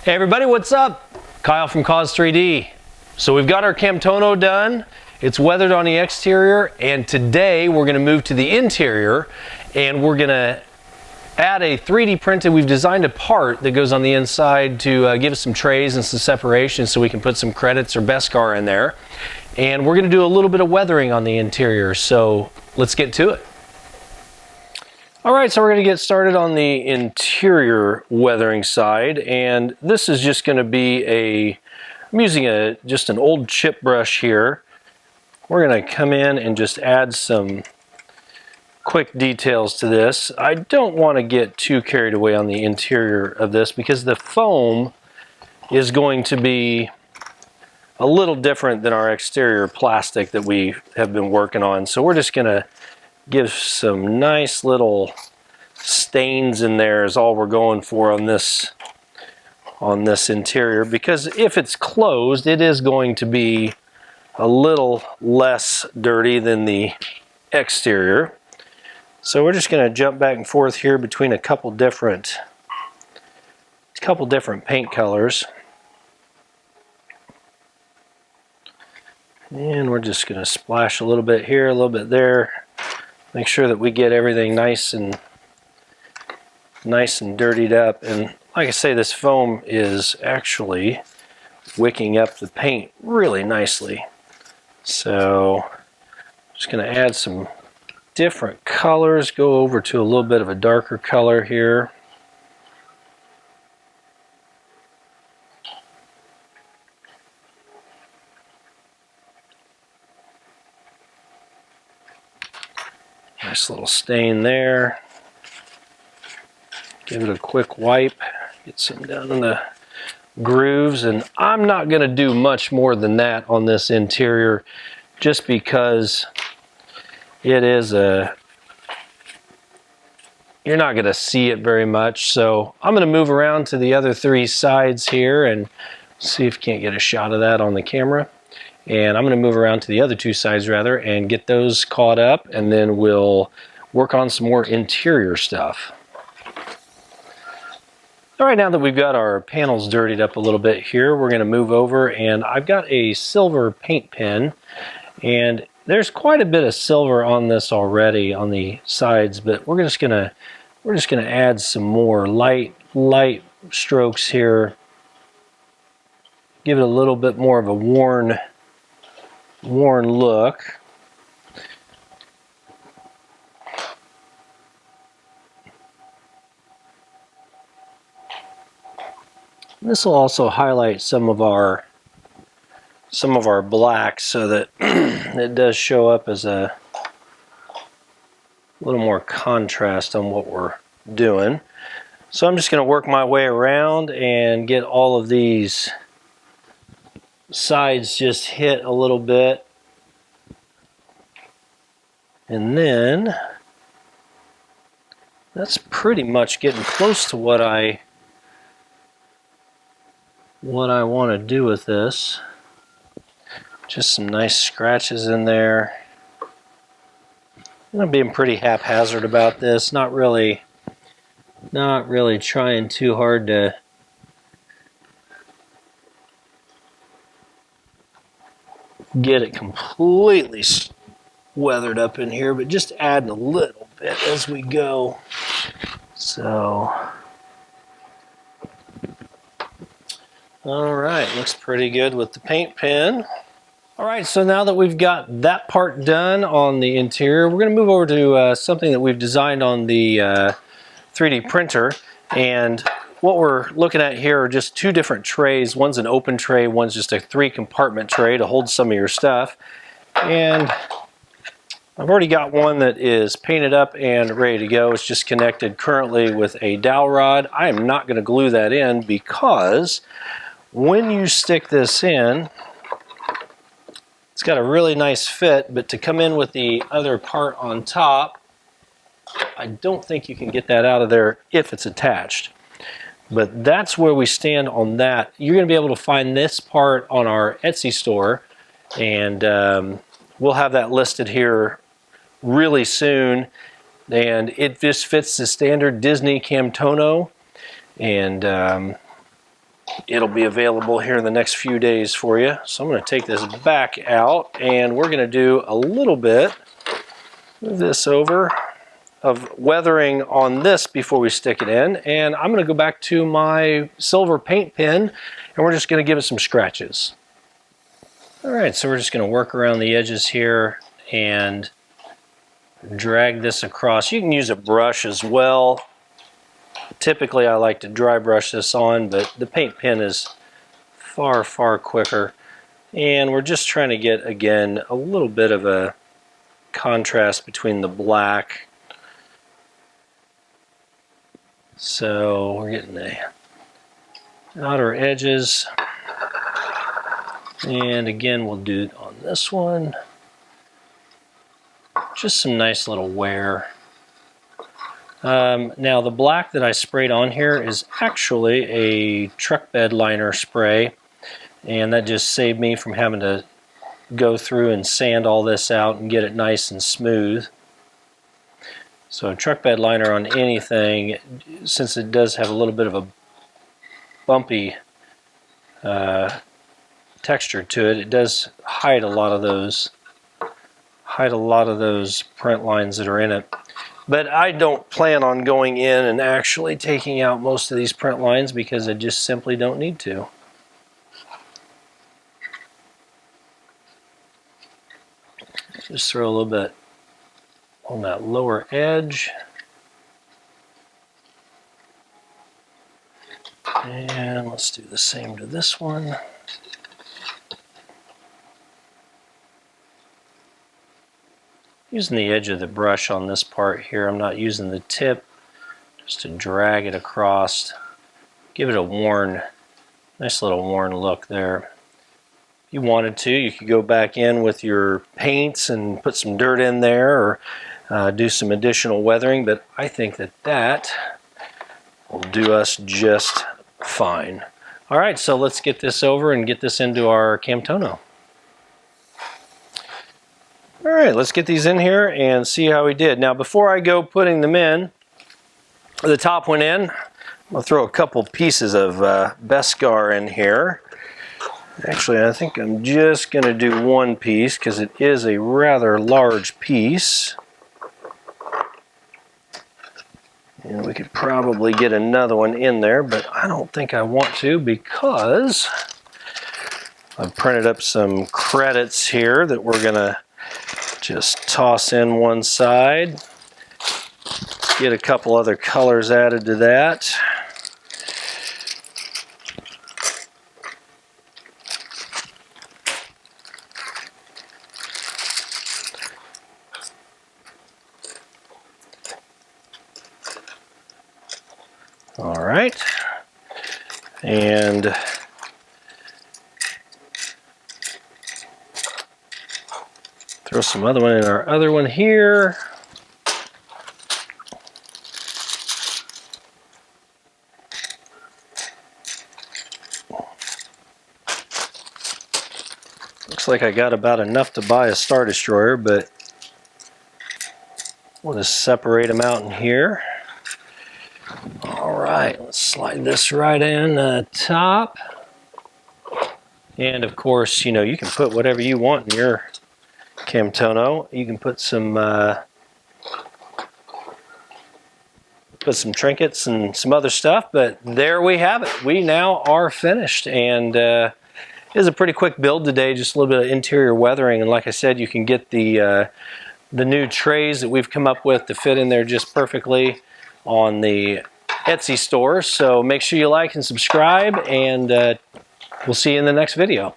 Hey everybody, what's up? Kyle from Coz3d. So we've got our Camtono done. It's weathered on the exterior, and today we're going to move to the interior and we're going to add a 3D printed. We've designed a part that goes on the inside to give us some trays and some separation so we can put some credits or Beskar in there. And we're going to do a little bit of weathering on the interior, so let's get to it. All right, so we're going to get started on the interior weathering side, and this is just going to be I'm using just an old chip brush here. We're going to come in and just add some quick details to this. I don't want to get too carried away on the interior of this because the foam is going to be a little different than our exterior plastic that we have been working on. So we're just going to give some nice little stains in there is all we're going for on this interior, because if it's closed it is going to be a little less dirty than the exterior. So we're just going to jump back and forth here between a couple different paint colors. And we're just going to splash a little bit here, a little bit there. Make sure that we get everything nice and dirtied up. And like I say, this foam is actually wicking up the paint really nicely. So I'm just going to add some different colors, go over to a little bit of a darker color here. Nice little stain there. Give it a quick wipe, get some down in the grooves, and I'm not going to do much more than that on this interior just because it is you're not going to see it very much. So I'm going to move around to the other three sides here and see if you can't get a shot of that on the camera. And I'm going to move around to the other two sides rather and get those caught up, and then we'll work on some more interior stuff. All right, now that we've got our panels dirtied up a little bit here, we're going to move over, and I've got a silver paint pen, and there's quite a bit of silver on this already on the sides, but we're just going to add some more light strokes here. Give it a little bit more of a worn look. This will also highlight some of our blacks so that it does show up as a little more contrast on what we're doing. So I'm just going to work my way around and get all of these sides just hit a little bit, and then that's pretty much getting close to what I want to do with this. Just some nice scratches in there. I'm being pretty haphazard about this, not really trying too hard to get it completely weathered up in here, but just adding a little bit as we go. So all right, looks pretty good with the paint pen. All right, so now that we've got that part done on the interior, we're going to move over to something that we've designed on the 3D printer. And what we're looking at here are just two different trays. One's an open tray, one's just a 3-compartment tray to hold some of your stuff. And I've already got one that is painted up and ready to go. It's just connected currently with a dowel rod. I am not going to glue that in because when you stick this in, it's got a really nice fit, but to come in with the other part on top, I don't think you can get that out of there if it's attached. But that's where we stand on that. You're going to be able to find this part on our Etsy store, and we'll have that listed here really soon. And it just fits the standard Disney Camtono, and it'll be available here in the next few days for you. So I'm going to take this back out, and we're going to do a little bit, move this over, of weathering on this before we stick it in. And I'm going to go back to my silver paint pen, and we're just going to give it some scratches. All right, so we're just going to work around the edges here and drag this across. You can use a brush as well. Typically I like to dry brush this on, but the paint pen is far, far quicker. And we're just trying to get, again, a little bit of a contrast between the black. So we're getting the outer edges. And again, we'll do it on this one. Just some nice little wear. Now the black that I sprayed on here is actually a truck bed liner spray, and that just saved me from having to go through and sand all this out and get it nice and smooth. So a truck bed liner on anything, since it does have a little bit of a bumpy texture to it, it does hide a lot of those print lines that are in it. But I don't plan on going in and actually taking out most of these print lines because I just simply don't need to. Just throw a little bit on that lower edge. And let's do the same to this one. Using the edge of the brush on this part here, I'm not using the tip, just to drag it across, give it a worn, nice little worn look there. If you wanted to, you could go back in with your paints and put some dirt in there, or do some additional weathering, but I think that that will do us just fine. All right, so let's get this over and get this into our Camtono. All right, let's get these in here and see how we did. Now, before I go putting them in, the top one in, I'll throw a couple pieces of Beskar in here. Actually, I think I'm just going to do one piece because it is a rather large piece. And we could probably get another one in there, but I don't think I want to because I've printed up some credits here that we're going to just toss in one side. Get a couple other colors added to that. All right. And throw some other one in our other one here. Looks like I got about enough to buy a Star Destroyer, but we'll just separate them out in here. All right, let's slide this right in the top. And of course, you know, you can put whatever you want in your Camtono. You can put some trinkets and some other stuff, but there we have it. We now are finished, and it is a pretty quick build today, just a little bit of interior weathering, and like I said, you can get the new trays that we've come up with to fit in there just perfectly on the Etsy store. So make sure you like and subscribe, and we'll see you in the next video.